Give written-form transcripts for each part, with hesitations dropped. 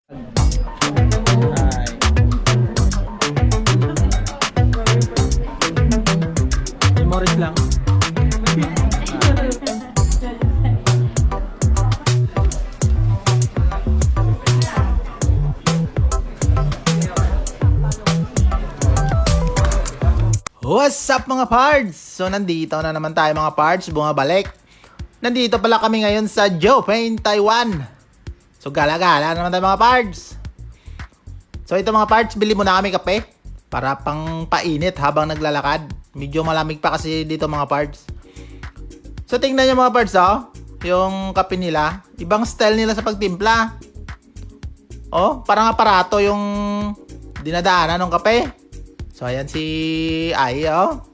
Memories lang. What's up mga pards? So nandito na naman tayo mga pards, bumabalik. Nandito pala kami ngayon sa Jopain, Taiwan. So gala-gala naman tayo mga pards. So ito mga pards, bili muna kami kape para pang painit habang naglalakad. Medyo malamig pa kasi dito mga pards. So tingnan nyo mga pards, oh, yung kape nila. Ibang style nila sa pagtimpla. Oh, parang aparato yung dinadaanan ng kape. So ayan si Ai, oh.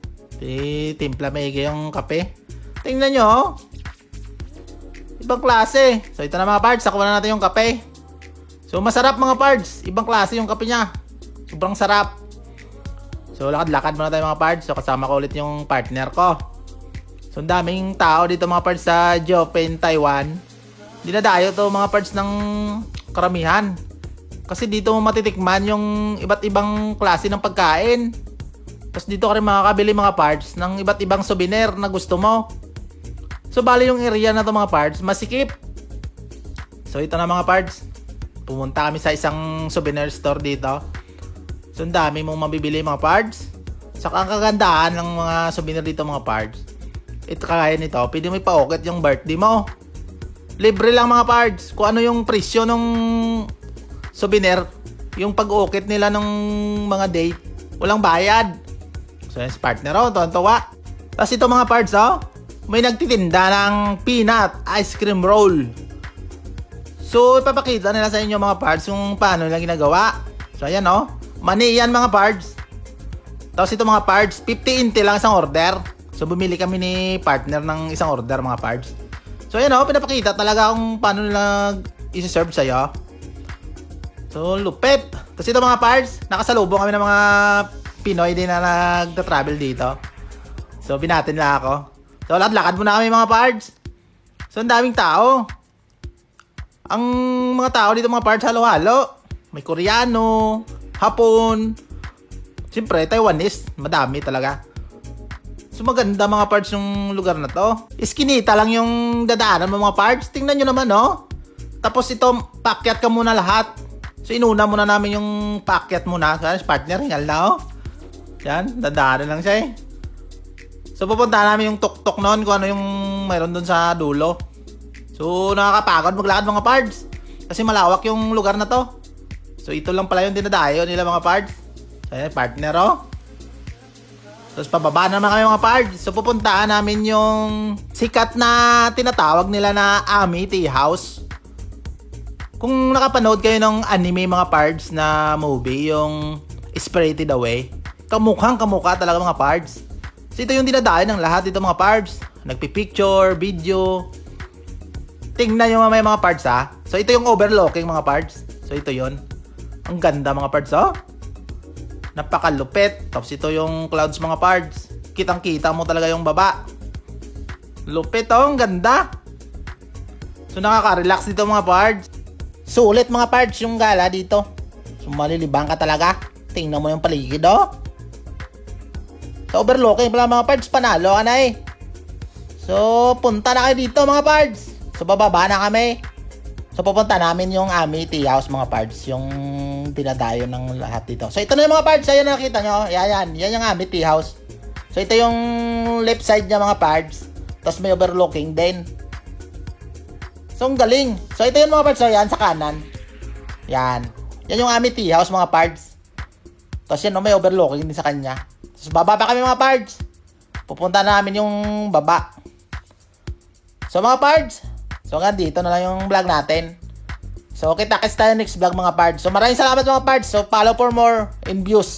Timpla maigi yung kape. Tingnan nyo, oh. Ibang klase. So ito na mga pards, nakuha na natin yung kape. So masarap mga pards. Ibang klase yung kape niya. Sobrang sarap. So lakad-lakad muna tayo mga pards. So kasama ko ulit yung partner ko. So ang daming tao dito mga pards sa Jopain, Taiwan. Dinadayo to mga pards ng karamihan. Kasi dito mo matitikman yung iba't ibang klase ng pagkain. Tapos dito ka rin makakabili mga parts ng iba't ibang souvenir na gusto mo. So bali yung area na to mga parts, masikip. So ito na mga parts. Pumunta kami sa isang souvenir store dito. So ang dami mong mabibili mga parts. Saka ang kagandahan ng mga souvenir dito mga parts. Ito kagaya nito, pwede mo ipa-okit yung birthday mo. Libre lang mga parts. Kung ano yung presyo ng souvenir, yung pag-ukit nila ng mga date, walang bayad. So yan si partner, oh, tuwan-tuwa. Tapos ito mga parts, oh, may nagtitinda ng peanut ice cream roll. So ipapakita nila sa inyo mga parts kung paano nila ginagawa. So ayan, oh, mani yan mga parts. Tapos ito mga parts, 50 inti lang isang order. So bumili kami ni partner ng isang order mga parts. So ayan, oh, pinapakita talaga kung paano nila isi-serve sa'yo. So, lupit. Tapos ito mga parts, nakasalubong kami ng mga Pinoy din na nagta-travel dito. So, binatin lang ako. So, lakad muna kami mga parts. So, ang daming tao. Ang mga tao dito mga parts, halo-halo. May Koreano, Hapon. Siyempre, Taiwanese. Madami talaga. So, maganda mga parts yung lugar na to. Iskinita lang yung dadaanan mo mga parts. Tingnan nyo naman, no? Tapos ito, pakyat ka muna lahat. So, inuna muna namin yung packet muna. Kasi partner, hingal na, oh. Yan, dadaanan lang siya, eh. So, pupunta namin yung tuk-tuk noon kung ano yung mayroon dun sa dulo. So, nakakapagod maglakad mga pards. Kasi malawak yung lugar na to. So, ito lang pala yung dinadayo nila mga pards. So, yan, partner, oh. Tapos, pababa naman kami mga pards. So, pupuntaan namin yung sikat na tinatawag nila na Ami Tea House. Kung nakapanood kayo ng anime mga pards na movie, yung Spirited Away, kamukhang kamukha talaga mga pards. So ito yung dinadayo ng lahat dito mga pards. Nagpipicture, video. Tingnan nyo mamaya mga pards, ha. So ito yung overlooking mga pards. So ito yon. Ang ganda mga pards, oh. Napakalupit. Tapos ito yung clouds mga pards. Kitang-kita mo talaga yung baba. Lupit, oh. Ang ganda. So nakaka-relax dito mga pards. Sulit mga pards yung gala dito. So malilibang ka talaga. Tingnan mo yung paligid, oh. Sa overlooking pala mga pards, panalo ka na, eh. So punta na kayo dito mga pards. So bababa na kami. So pupunta namin yung Ami Tea House mga pards. Yung dinadayo ng lahat dito. So ito na yung mga pards. Ayan nakita nyo. Yan yung Ami Tea House. So ito yung left side niya mga pards. Tapos may overlooking din. So, ang galing. So, ito yung mga parts. So, yan, sa kanan. Yan. Yan yung Ami Tea House, mga parts. Tapos, yan, may overlooking din sa kanya. Tapos, baba pa kami, mga parts. Pupunta na namin yung baba. So, mga parts. So, hanggang dito na lang yung vlog natin. So, kita-kits tayo next vlog, mga parts. So, maraming salamat, mga parts. So, follow for more in views.